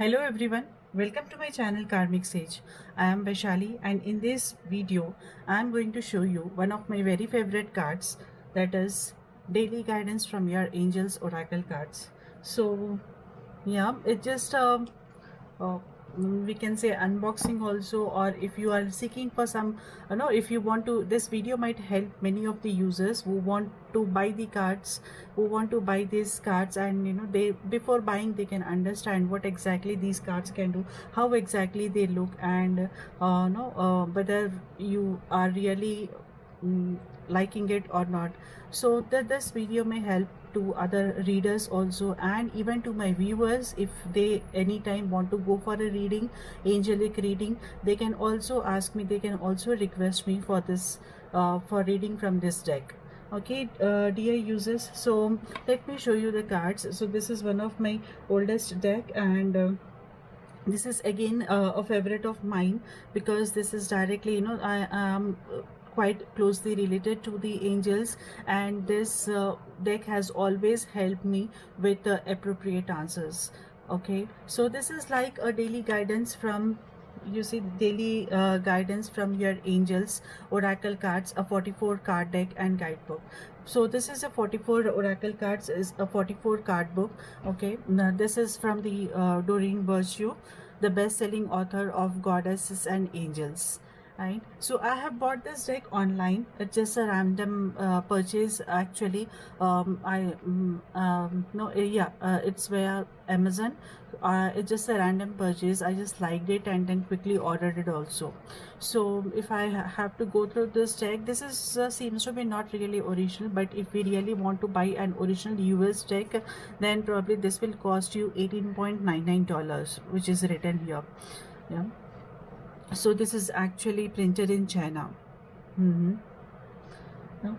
Hello everyone, welcome to my channel Karmic Sage. I am Vaishali and in this video I am going to show you one of my very favorite cards, that is daily guidance from your angels oracle cards. So yeah, it just uh, we can say unboxing also, or if you are seeking for some if you want to, this video might help many of the users who want to buy the cards, who want to buy these cards, and they, before buying, they can understand what exactly these cards can do, how exactly they look, and no whether you are really liking it or not. So that this video may help to other readers also, and even to my viewers, if they anytime want to go for a reading, angelic reading, they can also ask me, they can also request me for this, for reading from this deck. Okay, dear users, so let me show you the cards. So this is one of my oldest deck, and this is again a favorite of mine, because this is directly, I am quite closely related to the angels, and this deck has always helped me with appropriate answers. Okay, so this is like a daily guidance from, you see, daily guidance from your angels oracle cards, a 44 card deck and guidebook. So this is a 44 oracle cards, is a 44 card book. Okay, now this is from the Doreen Virtue, the best-selling author of Goddesses and Angels. Right, so I have bought this deck online. It's just a random purchase actually. No, yeah, it's via Amazon. It's just a random purchase. I just liked it and then quickly ordered it also. So if I have to go through this deck, this is seems to be not really original, but if we really want to buy an original US deck, then probably this will cost you $18.99, which is written here. Yeah, so this is actually printed in China. Yeah.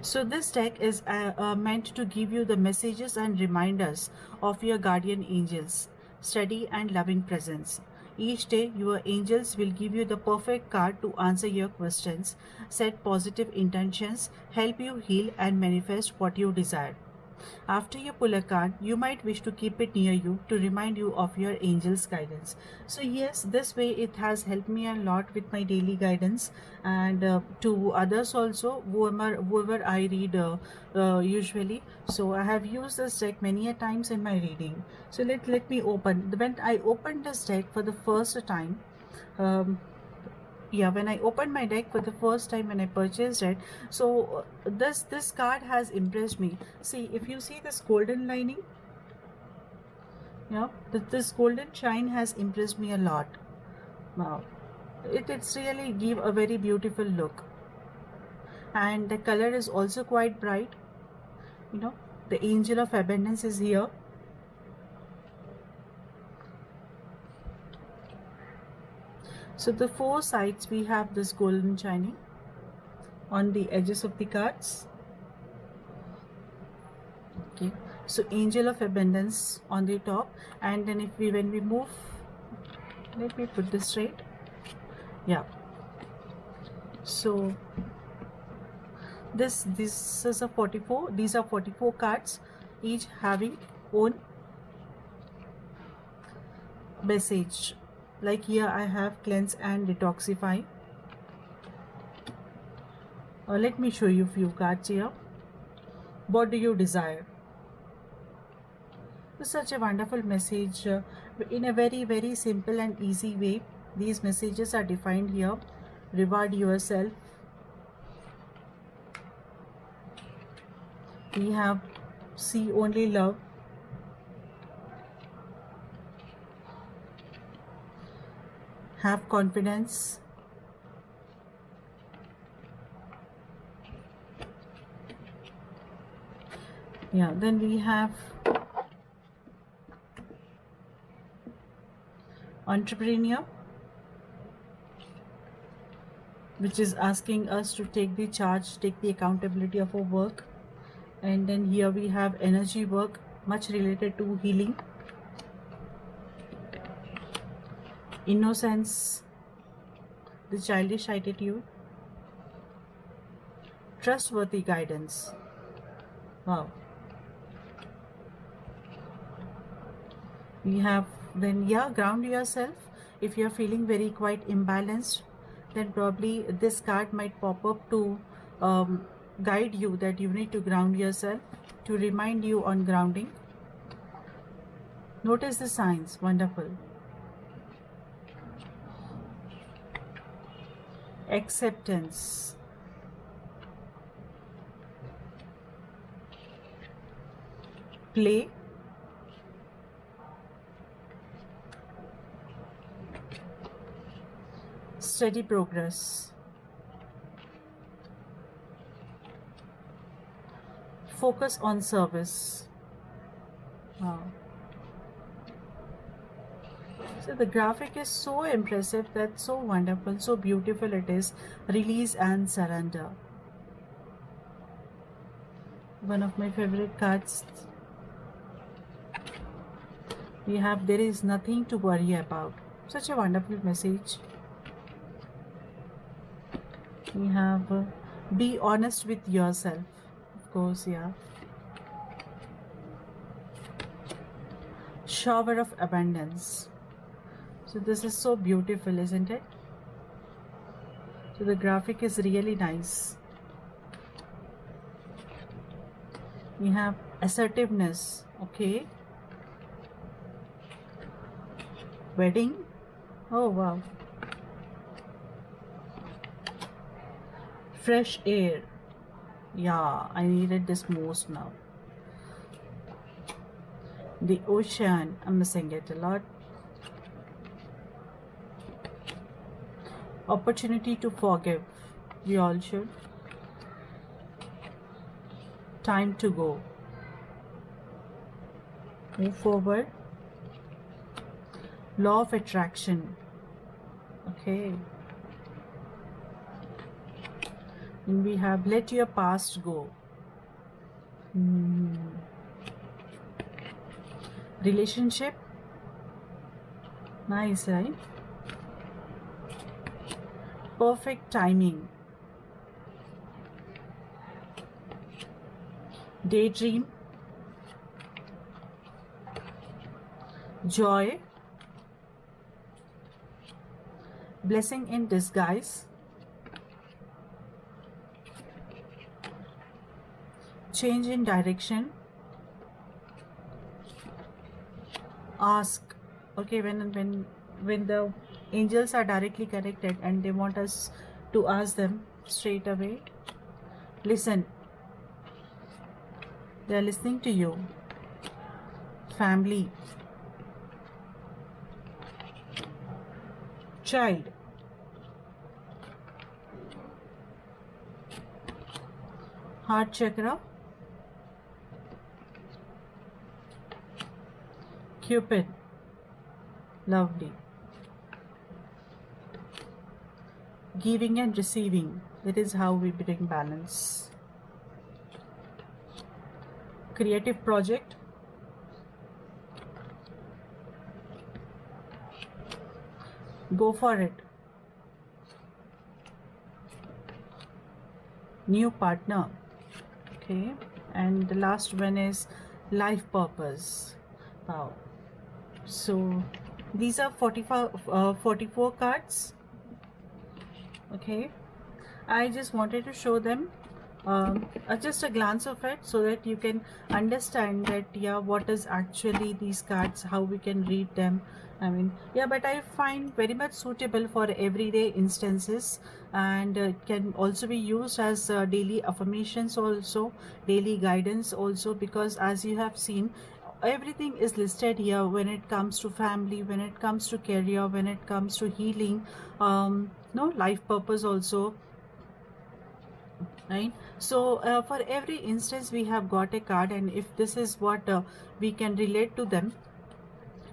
So this deck is meant to give you the messages and reminders of your guardian angels, steady and loving presence. Each day, your angels will give you the perfect card to answer your questions, set positive intentions, help you heal and manifest what you desire. After you pull a card, you might wish to keep it near you to remind you of your angel's guidance. So yes, this way it has helped me a lot with my daily guidance, and to others also, whoever I read usually. So I have used this deck many a times in my reading. So let me open. When I opened this deck for the first time, um, yeah, when I opened my deck for the first time, when I purchased it, so this card has impressed me. See, if you see this golden lining, yeah, this golden shine has impressed me a lot. Wow, it's really give a very beautiful look, and the color is also quite bright. The angel of abundance is here. So the four sides we have this golden shining on the edges of the cards. Okay, so angel of abundance on the top, and then if we when we move, let me put this straight. Yeah, so this is a 44, these are 44 cards, each having own message. Like here I have cleanse and detoxify. Let me show you few cards here. What do you desire? Such a wonderful message, in a very simple and easy way. These messages are defined here. Reward yourself. We have see only love. Have confidence. Yeah, then we have entrepreneur, which is asking us to take the charge, take the accountability of our work. And then here we have energy work, much related to healing. Innocence, the childish attitude. Trustworthy guidance. Wow. We have then, yeah, ground yourself. If you're feeling very quite imbalanced, then probably this card might pop up to guide you that you need to ground yourself, to remind you on grounding. Notice the signs. Wonderful. Acceptance. Play. Steady progress. Focus on service. Wow. So the graphic is so impressive, that's so wonderful, so beautiful it is. Release and surrender. One of my favorite cards. We have, there is nothing to worry about. Such a wonderful message. We have, be honest with yourself. Of course, yeah. Shower of abundance. So this is so beautiful, isn't it? So the graphic is really nice. We have assertiveness. Okay. Wedding. Oh wow. Fresh air. Yeah, I needed this most now. The ocean. I'm missing it a lot. Opportunity to forgive. We all should. Time to go. Move forward. Law of attraction. Okay. And we have let your past go. Relationship. Nice, right? Perfect timing. Daydream. Joy. Blessing in disguise. Change in direction. Ask. Okay, when the angels are directly connected and they want us to ask them straight away. Listen. They are listening to you. Family. Child. Heart chakra. Cupid. Lovely. Giving and receiving. That is how we bring balance. Creative project. Go for it. New partner. Okay. And the last one is life purpose. Wow. So these are 44 cards. Okay. I just wanted to show them just a glance of it so that you can understand that, yeah, what is actually these cards, how we can read them. I mean, yeah, but I find very much suitable for everyday instances, and it can also be used as daily affirmations, also daily guidance also, because as you have seen, everything is listed here when it comes to family, when it comes to career, when it comes to healing, no, life purpose also, right? So for every instance we have got a card, and if this is what we can relate to them,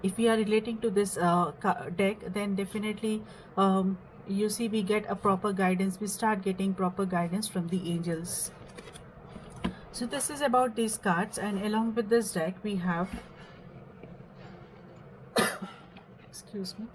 if we are relating to this deck, then definitely you see, we get a proper guidance, we start getting proper guidance from the angels. So this is about these cards, and along with this deck we have excuse me,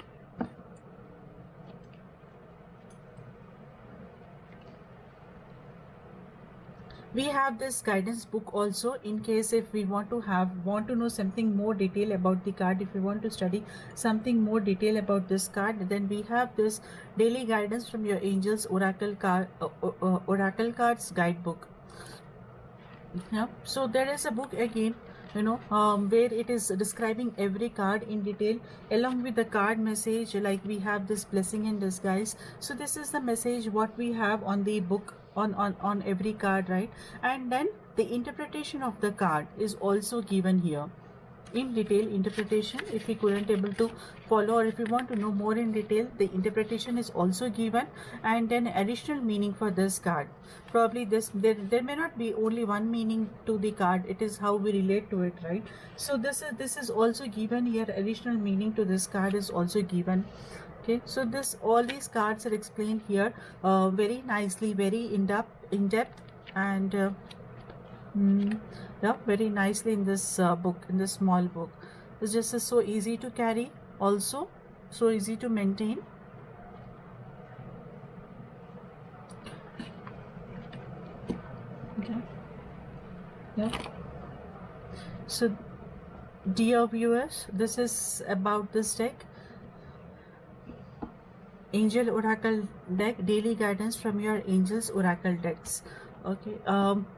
We have this guidance book also, in case if we want to know something more detail about the card, if we want to study something more detail about this card, then we have this daily guidance from your angels oracle cards guidebook. Yeah, so there is a book again, where it is describing every card in detail along with the card message. Like we have this blessing in disguise, so this is the message what we have on the book, on every card, right? And then the interpretation of the card is also given here in detail. Interpretation, if we couldn't able to follow, or if we want to know more in detail, the interpretation is also given. And then additional meaning for this card, probably there may not be only one meaning to the card, it is how we relate to it, right? So this is also given here. Additional meaning to this card is also given. Okay, so all these cards are explained here very nicely, very in depth, and yeah, very nicely in this book, in this small book. It's just so easy to carry, also so easy to maintain. Okay, yeah. So dear viewers, this is about this deck, Angel Oracle deck, daily guidance from your angels oracle decks. Okay,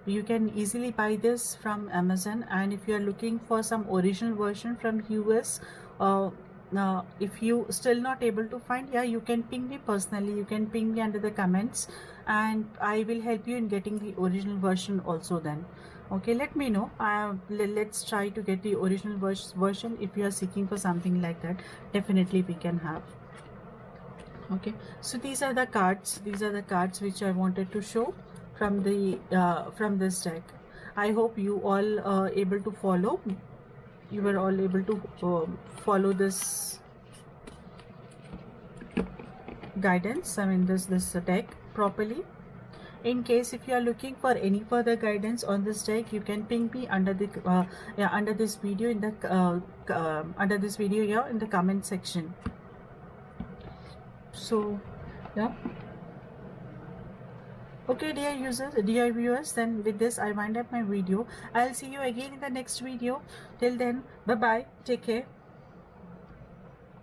you can easily buy this from Amazon, and if you are looking for some original version from US, if you still not able to find, yeah, you can ping me personally, you can ping me under the comments, and I will help you in getting the original version also then. Okay, let me know. Let's try to get the original version. If you are seeking for something like that, definitely we can have. Okay, so these are the cards which I wanted to show from the from this deck. I hope you all able to follow. You were all able to follow this guidance, I mean this deck properly. In case if you are looking for any further guidance on this deck, you can ping me under the under this video in the under this video here in the comment section. So yeah. Okay, dear viewers, then with this I wind up my video. I'll see you again in the next video. Till then, bye bye, take care.